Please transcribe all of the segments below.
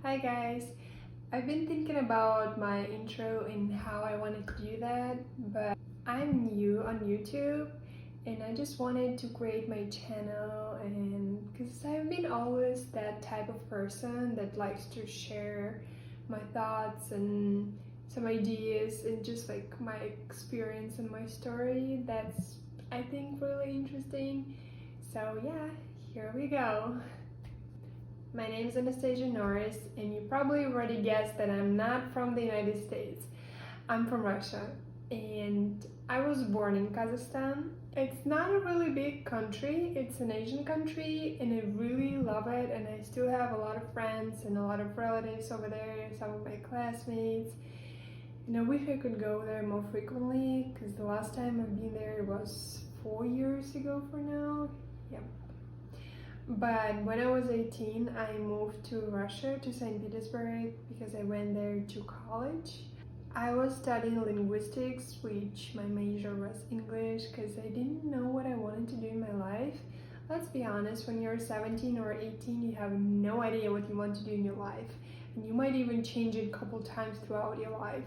Hi guys! I've been thinking about my intro and how I wanted to do that, but I'm new on YouTube and I just wanted to create my channel, and because I've been always that type of person that likes to share my thoughts and some ideas and just like my experience and my story. That's, I think, really interesting. So yeah, here we go. My name is Anastasia Norris, and you probably already guessed that I'm not from the United States. I'm from Russia, and I was born in Kazakhstan. It's not a really big country, it's an Asian country, and I really love it, and I still have a lot of friends and a lot of relatives over there, some of my classmates. And I wish I could go there more frequently, because the last time I've been there was 4 years ago for now. Yeah. But when I was 18, I moved to Russia, to St. Petersburg, because I went there to college. I was studying linguistics, which my major was English, because I didn't know what I wanted to do in my life. Let's be honest, when you're 17 or 18, you have no idea what you want to do in your life. And you might even change it a couple times throughout your life.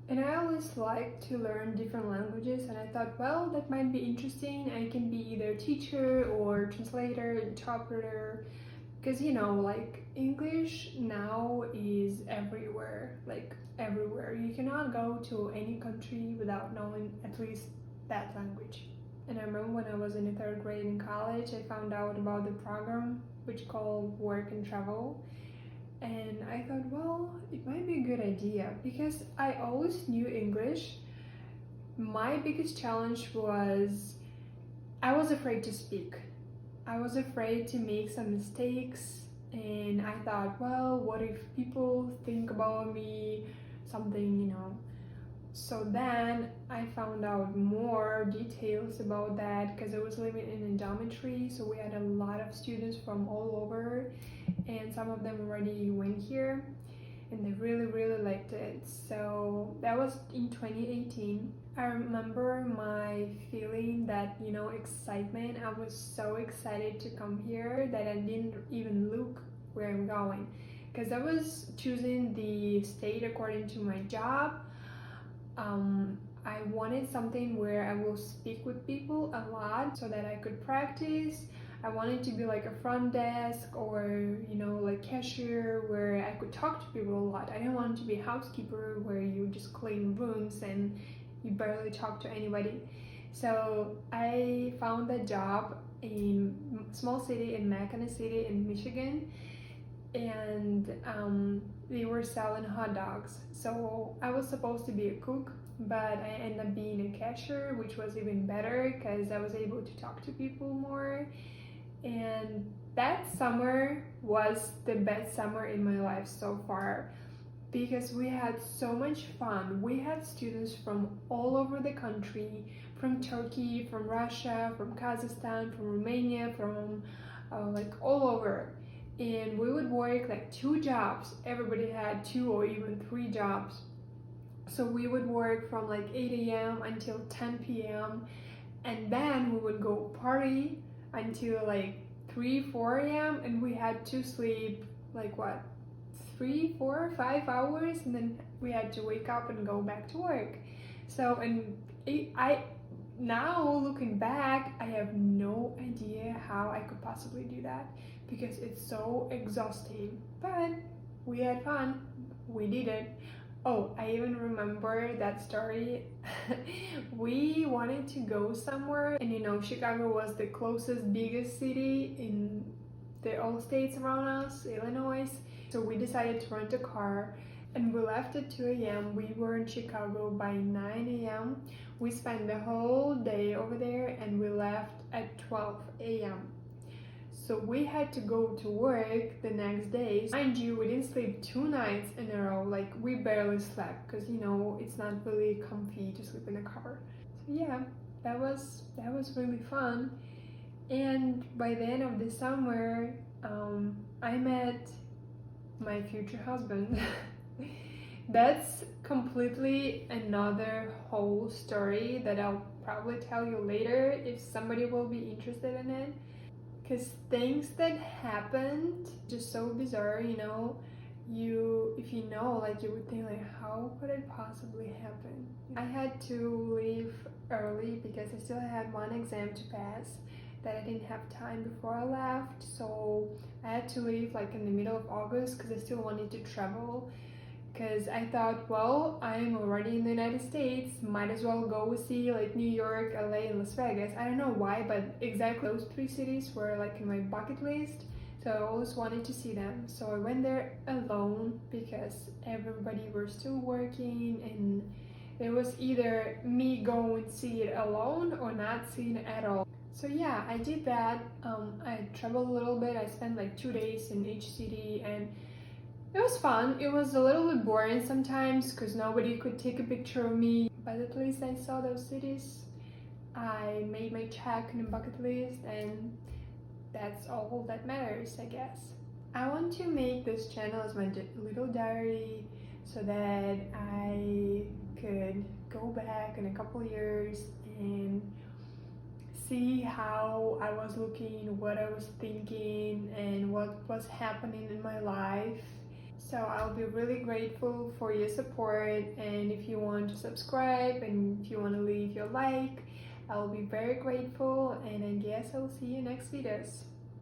And I always like to learn different languages, and I thought, well, that might be interesting. I can be either teacher or translator, interpreter, because like English now is everywhere, like everywhere. You cannot go to any country without knowing at least that language. And I remember when I was in the third grade in college, I found out about the program which called Work&Travel. And I thought, well, it might be a good idea because I always knew English. My biggest challenge was I was afraid to speak. I was afraid to make some mistakes, and I thought, well, what if people think about me, something. So then I found out more details about that because I was living in a dormitory, so we had a lot of students from all over, and some of them already went here and they really liked it. So that was in 2018. I remember my feeling that, excitement. I was so excited to come here that I didn't even look where I'm going, because I was choosing the state according to my job. I wanted something where I will speak with people a lot so that I could practice. I wanted to be like a front desk or, like cashier where I could talk to people a lot. I didn't want to be a housekeeper where you just clean rooms and you barely talk to anybody. So I found a job in a small city in Mackinac City in Michigan, and they were selling hot dogs. So I was supposed to be a cook, but I ended up being a cashier, which was even better because I was able to talk to people more. And that summer was the best summer in my life so far because we had so much fun. We had students from all over the country, from Turkey, from Russia, from Kazakhstan, from Romania, from like all over. And we would work like 2 jobs. Everybody had 2 or even 3 jobs. So we would work from like 8 a.m. until 10 p.m. and then we would go party until like 3-4 a.m. and we had to sleep like what, 3-4-5 hours, and then we had to wake up and go back to work. So, and I now looking back, I have no idea how I could possibly do that because it's so exhausting, but we had fun. We did it. Oh, I even remember that story. We wanted to go somewhere, and Chicago was the closest, biggest city in the all states around us, Illinois. So we decided to rent a car and we left at 2 a.m. We were in Chicago by 9 a.m. We spent the whole day over there and we left at 12 a.m. So we had to go to work the next day. Mind you, we didn't sleep 2 nights in a row. Like, we barely slept because it's not really comfy to sleep in a car. So yeah, that was really fun. And by the end of the summer, I met my future husband. That's completely another whole story that I'll probably tell you later if somebody will be interested in it. Because things that happened just so bizarre, if you know, like you would think like, how could it possibly happen? I had to leave early because I still had one exam to pass that I didn't have time before I left, so I had to leave like in the middle of August because I still wanted to travel, because I thought, well, I'm already in the United States, might as well go see like New York, LA, and Las Vegas. I don't know why, but exactly those three cities were like in my bucket list, so I always wanted to see them. So I went there alone because everybody were still working, and it was either me go and see it alone or not seeing it at all. So yeah, I did that. I traveled a little bit. I spent like 2 days in each city, and it was fun. It was a little bit boring sometimes because nobody could take a picture of me, but at least I saw those cities. I made my check in the bucket list, and that's all that matters, I guess. I want to make this channel as my little diary so that I could go back in a couple years and see how I was looking, what I was thinking, and what was happening in my life. So I'll be really grateful for your support, and if you want to subscribe and if you want to leave your like, I'll be very grateful, and I guess I'll see you next videos.